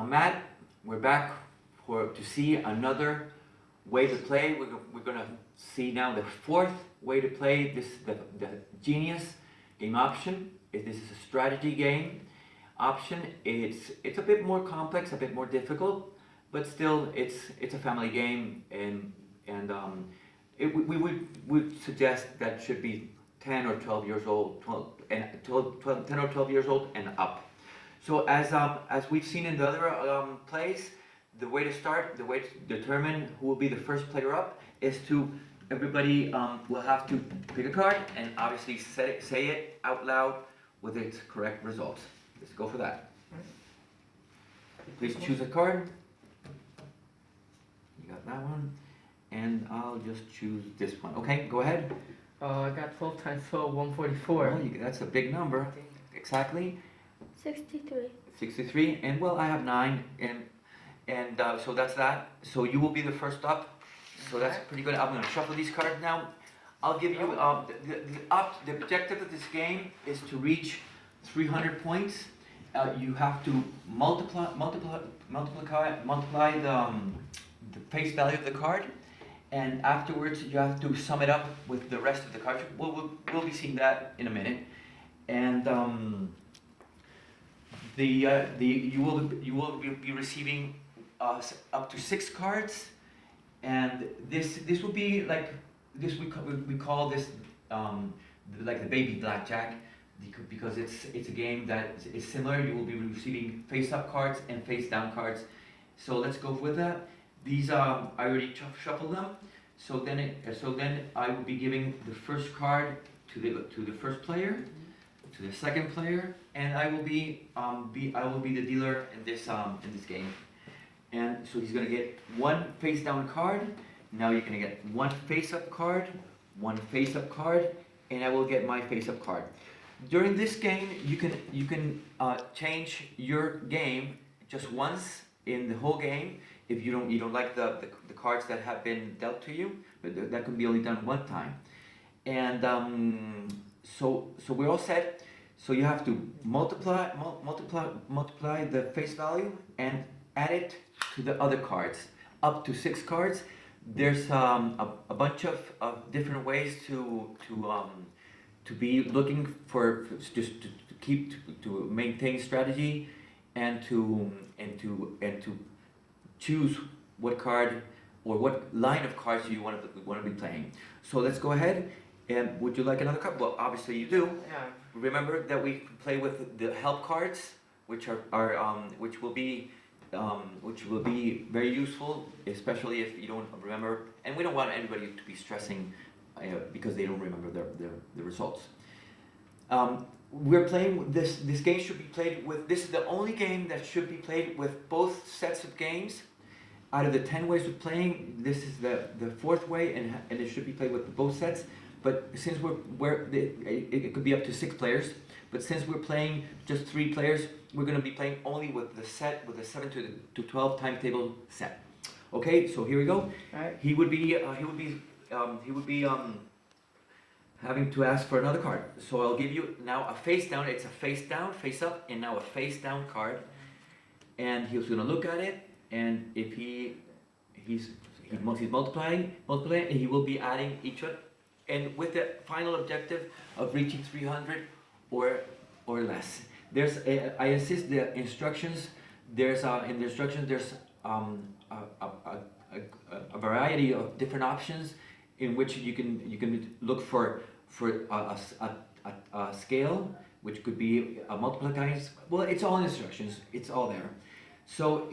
I'm Matt. We're back to see another way to play. We're gonna see now the fourth way to play this, the Genius game option. This is a strategy game option. It's a bit more complex, a bit more difficult, but still it's a family game, and we would suggest that should be 10 or 12 years old, 10 or 12 years old and up. So as we've seen in the other plays, the way to start, the way to determine who will be the first player up is to everybody will have to pick a card and obviously say it out loud with its correct results. Let's go for that. Please choose a card. You got that one, and I'll just choose this one. Okay, go ahead. I got 12 times 12, 144. Well, that's a big number. Exactly. 63. 63, and well, I have 9, and so that's that. So you will be the first up. So that's pretty good. I'm going to shuffle these cards now. I'll give you the objective of this game is to reach 300 points. You have to multiply the face value of the card, and afterwards you have to sum it up with the rest of the cards. We'll be seeing that in a minute, and you will be receiving up to 6 cards, and this will be like this. We call this like the baby blackjack, because it's a game that is similar. You will be receiving face-up cards and face-down cards. So let's go with that. These I already shuffled them. So then I will be giving the first card to the first player, to the second player, and I will be the dealer in this game. And so he's gonna get 1 face-down card. Now you're gonna get 1 face-up card, 1 face-up card, and I will get my face-up card. During this game, you can change your game just once in the whole game. If you don't like the cards that have been dealt to you, but that can be only done one time. And so we're all set. So you have to multiply the face value and add it to the other cards, up to 6 cards. There's a bunch of different ways to be looking for just to maintain strategy and to choose what card or what line of cards you want to be playing. So let's go ahead. And would you like another card? Well, obviously you do. Yeah. Remember that we play with the help cards, which will be very useful, especially if you don't remember. And we don't want anybody to be stressing because they don't remember the results. We're playing this game should be played with. This is the only game that should be played with both sets of games. Out of the 10 ways of playing, this is the 4th way, and it should be played with both sets. But since it could be up to 6 players, but since we're playing just 3 players, we're going to be playing only with the 7 to 12 timetable set. Okay, so here we go. All right. He would be having to ask for another card. So I'll give you now a face down. It's a face down, face up, and now a face down card. And he's going to look at it, and if he's multiplying, and he will be adding each one, and with the final objective of reaching 300 or less. I insist the instructions. There's in the instructions there's a variety of different options in which you can look for a scale, which could be a multiplying. Well, it's all in instructions. It's all there. So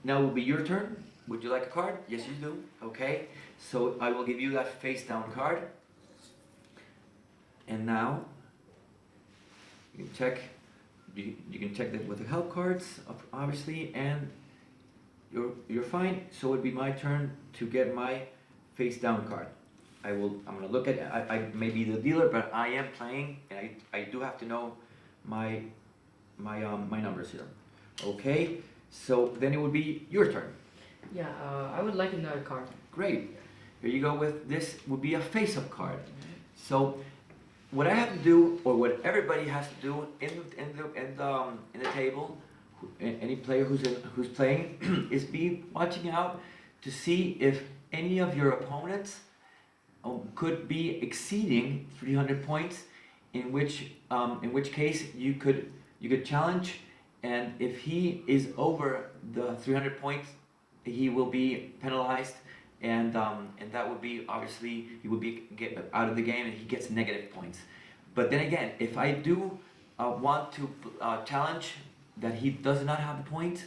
now will be your turn. Would you like a card? Yes, you do. Okay. So I will give you that face down card. And now you can check. You can check that with the help cards, obviously, and you're fine. So it would be my turn to get my face down card. I'm gonna look at. I may be the dealer, but I am playing, and I do have to know my numbers here. Okay. So then it would be your turn. Yeah, I would like another card. Great. Here you go with this. Would be a face-up card. So what I have to do, or what everybody has to do in the table, any player who's playing is be watching out to see if any of your opponents could be exceeding 300 points, in which case you could challenge, and if he is over the 300 points, he will be penalized, and that would be obviously he would be get out of the game and he gets negative points. But then again, if I do want to challenge that he does not have the points,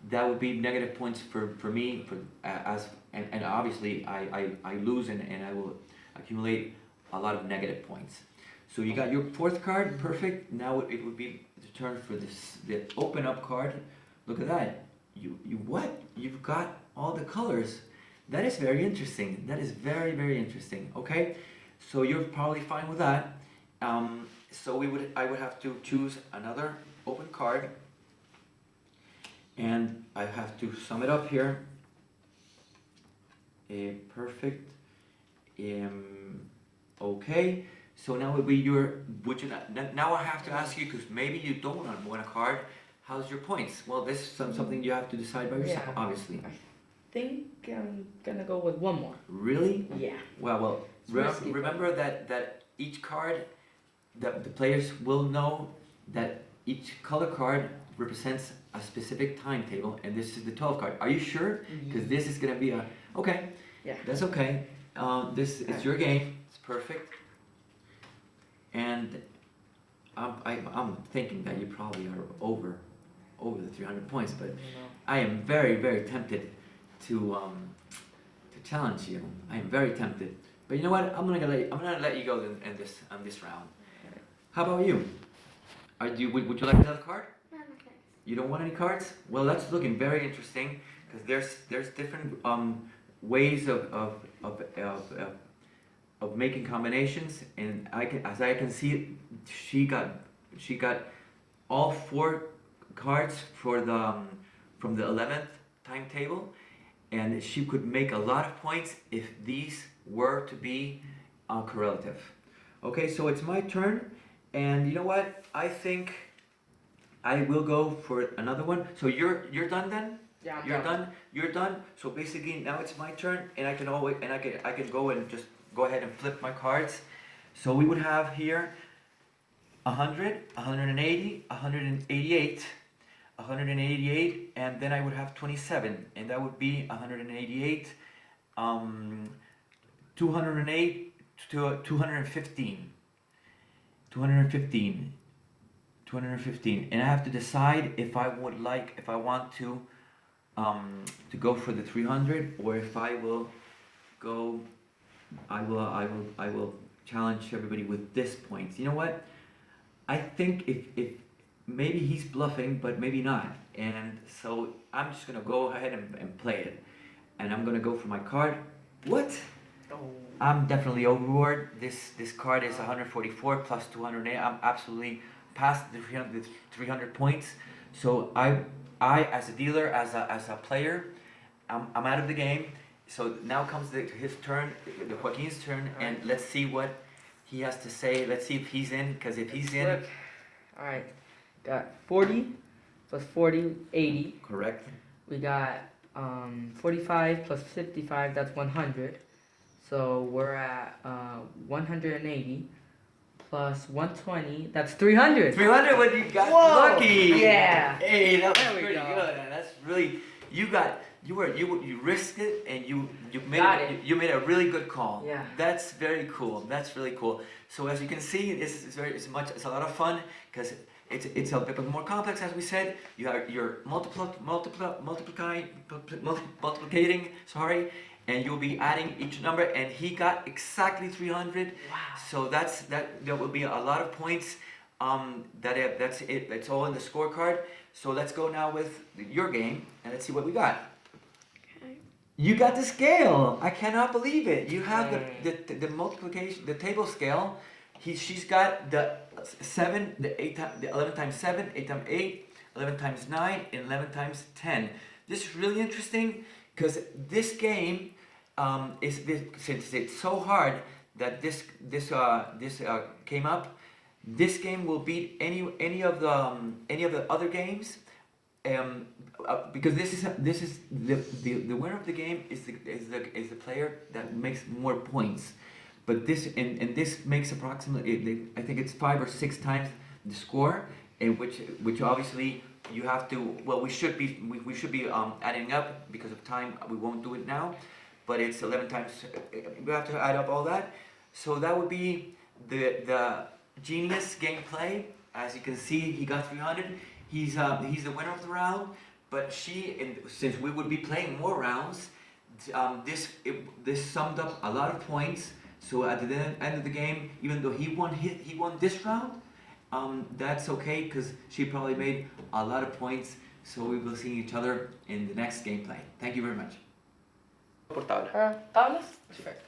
that would be negative points for me and obviously I lose and I will accumulate a lot of negative points. So you got your fourth card, perfect. Now it would be the turn for the open up card. Look at that. You what? You've got all the colors. That is very interesting. That is very, very interesting. Okay, so you're probably fine with that. So I would have to choose another open card, and I have to sum it up here. Perfect. Okay. So now would be now I have to ask you, because maybe you don't want a card. How's your points? Well, this is something you have to decide by yourself, Yeah. obviously. I think I'm gonna go with one more. Really? Yeah. Well, It's risky, remember that each card, that the players will know that each color card represents a specific timetable, and this is the 12 card. Are you sure? Because this is gonna be okay. Yeah. That's okay. This is your game. It's perfect. And I'm thinking that you probably are over the 300 points, but I am very, very tempted to challenge you. I am very tempted. But you know what? I'm gonna let you go in this round. How about you? Would you like another card? No, okay. You don't want any cards? Well, that's looking very interesting, because there's different ways of making combinations, and as I can see, she got all 4 cards for from the 11th timetable, and she could make a lot of points if these were to be correlative. Okay, so it's my turn, and you know what? I think I will go for another one. So you're done then? Yeah, I'm You're done. done. You're done. So basically now it's my turn, and I can go and just go ahead and flip my cards. So we would have here 100, 180, 188, 188, and then I would have 27, and that would be 188, 208 to 215, 215, 215, and I have to decide if I want to go for the 300, or if I will go. I will challenge everybody with this points. You know what? I think if maybe he's bluffing, but maybe not. And so I'm just gonna go ahead and play it. And I'm gonna go for my card. What? Oh. I'm definitely overboard. This card is 144 plus 208. I'm absolutely past the 300 points. So I as a dealer, as a player, I'm out of the game. So now comes his turn, the Joaquin's turn, and let's see what he has to say. Let's see if he's in, because if he's in... Alright, got 40 plus 40, 80. Correct. We got 45 plus 55, that's 100. So we're at 180 plus 120, that's 300. 300 when you got Whoa, lucky. yeah. Hey, that was There we pretty go. good. And that's really, you risked it, and you made a really good call. Yeah. That's very cool. That's really cool. So as you can see, it's a lot of fun, because it's a bit more complex, as we said. You're multiplicating, sorry, and you'll be adding each number, and he got exactly 300. Wow. So that will be a lot of points. That's it. It's all in the scorecard. So let's go now with your game, and let's see what we got. Okay. You got the scale. I cannot believe it. You have the multiplication, the table scale. She's got the 7, the 11 times 7, 8 times 8, 11 times 9, and 11 times 10. This is really interesting, because this game since it's so hard that this came up. This game will beat any of the other games, because this is the winner of the game is the player that makes more points, but this makes approximately, I think it's 5 or 6 times the score, and which obviously you have to, well, we should be adding up. Because of time we won't do it now, but it's 11 times, we have to add up all that. So that would be the genius gameplay. As you can see, he got 300. He's the winner of the round, but since we would be playing more rounds, this summed up a lot of points. So at the end of the game, even though he won this round, that's okay, because she probably made a lot of points. So we will see each other in the next gameplay. Thank you very much. Tablas? Perfect.